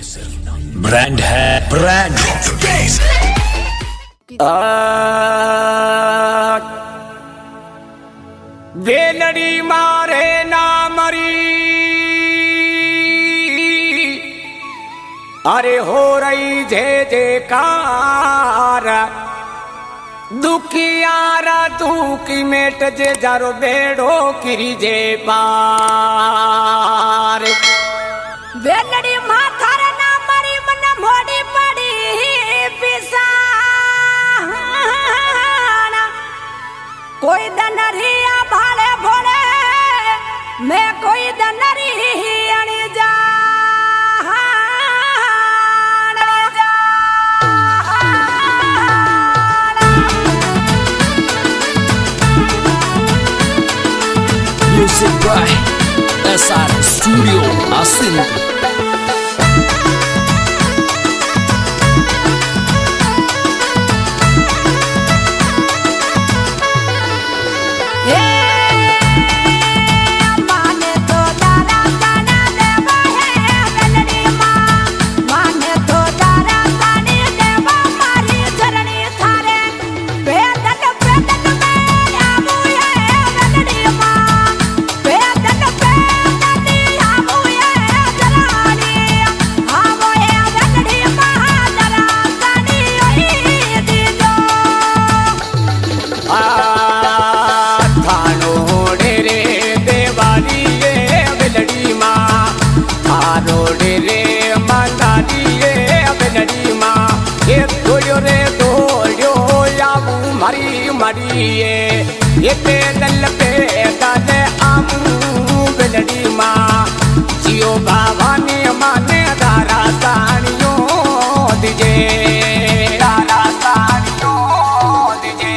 Brand है brand. वेलड़ी मारे ना मरी, अरे हो रही जे जेकार, दुखियारा दुखी मेट जे जारो बेड़ो किरी जे पार। वेलड़ी माथार ना मरी मन मोड़ी पड़ी पिसाना, कोई दनरिया भाले भोले मैं कोई दनरी अणी जा। Music by SR Studio Asin। मरी मरिए ये पैदल पैदल आमू बेलड़ी माँ जियो भवानी माने दारा साड़ियों दीजे, दारा साड़ियों दीजे।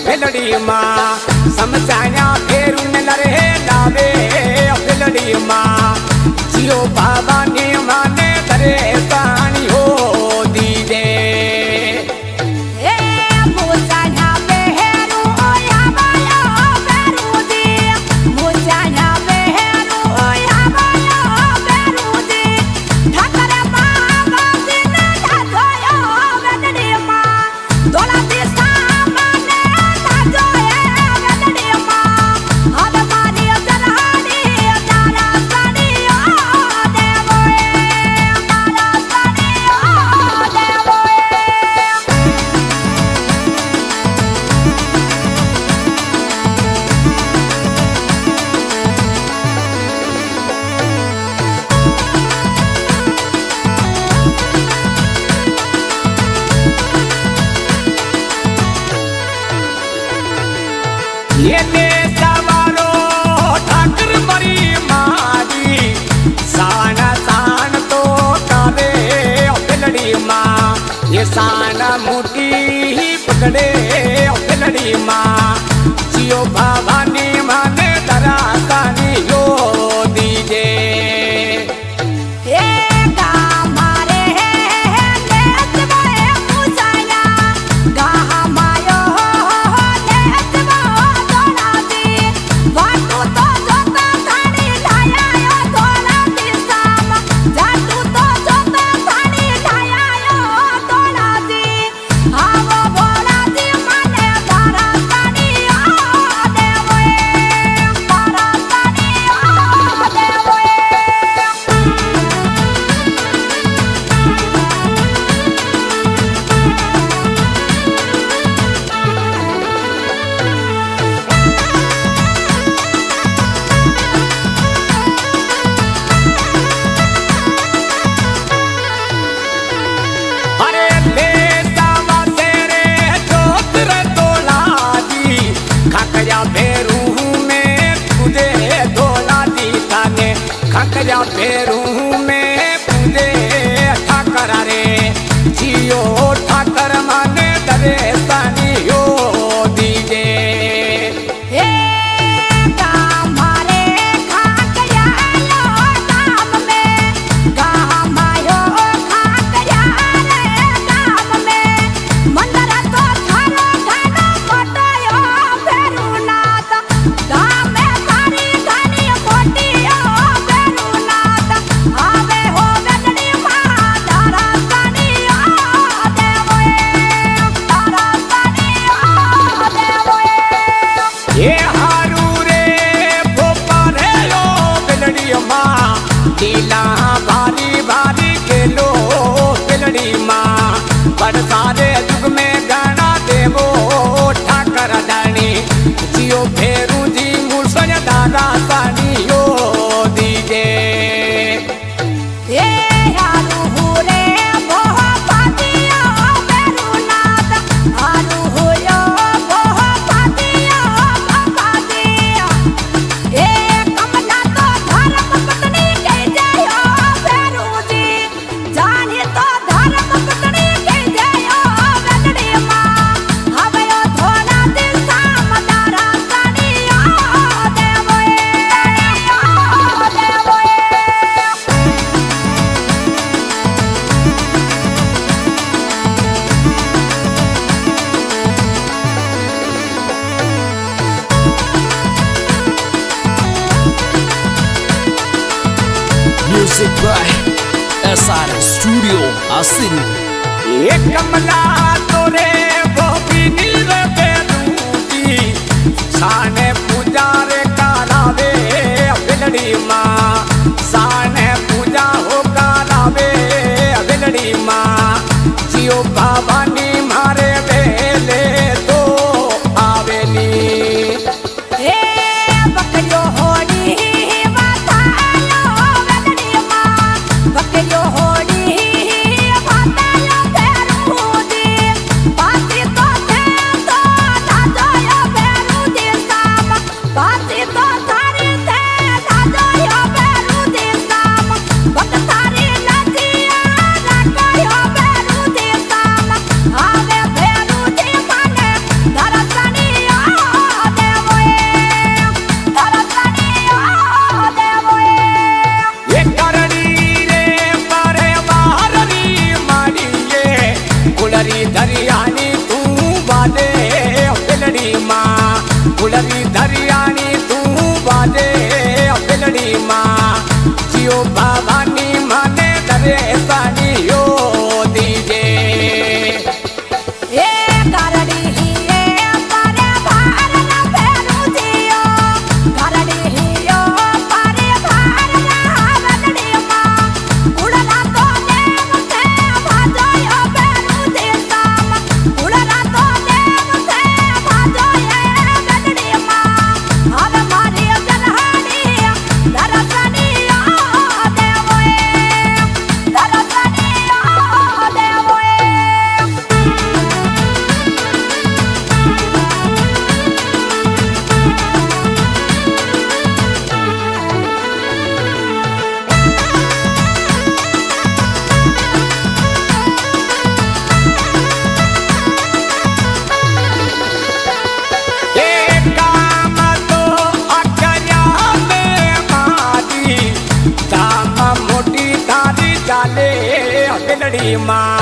वेलड़ी माँ समझाया फेरुन लरे लावे वेलड़ी माँ जियो बाबा ने माने करे कहानी हो दीजे। Devo એને સવારો ઠાકર મરી મારી સાણ સાણ તો કરે પેલડી માં એ સાણ મોટી પકડે પેલડી માં જીઓ ભવાની માને દરાસાની યો દીજે એ ગામારે નેતવો એ મુસાયા ગામાયો નેતવો દોડાતી વાટુ તો જોતા થાળી ઢાયાયો દોડાતી સામ જાટુ તો જોતા થાળી ઢાયાયો દોડાતી આવો બોલાતી મને દરાસાની આ દેવોએ દરાસાની આ દેવોએ અરે લેતાવા તેરે જોતર તોલાજી ખાકરિયા ભેરું મે પૂજે ધોલાજી તાને ખાકરિયા ભેરું મે પૂજે ઠાકર રે જીઓ ઠાકર માને દરેસાની યો દીજે એ ગામારે ખાકરિયાયો ગામ મે ગામાયો ખાકરિયા રે ગામ મે મંદર તો થારો ઠાનો મોટયો ભેરુનાથ ગામે તારી ઘણી મોટીયો ભેરુનાથ આવે હો વેદડી માં દરાસાની આ દેવોએ દરાસાની આ દેવોએ એ હારું રે ભોપા રે લો પેલડી માં ઢીલા ભારી ભારી કેલો પેલડી માં પણ સારે યુગ में गाना देवो ઠાકર દાણી જીઓ ભેરુજી મુસળ દાદા સાની યો દીજે એ હારું હુરે બોહ પાતિયો ભેરુનાથ હારું હુયો બોહ પાતિયો પાતિયો એ કમલા તો ધર્મ પત્ની કહી જયો ભેરુજી જાની તો ધર્મ પત્ની કહી જયો વેદડી માં હવયો ધોલા દિશામ દરાસાની આ દેવોએ આ દેવોએ Music by SRS Studio Asin. એ કમલા તોરે ગોપીની રે બેરુજી સાને પૂજા રે કરાવે વેલડી માં સાને પૂજા હો કરાવે વેલડી માં જીઓ ભવાની મારે વેલે તો આવેલી એ બકરીઓ હોડી વાતાયો વેદડી માં બકરીઓ હોડી વાતાયો ભેરુજી પાતી માં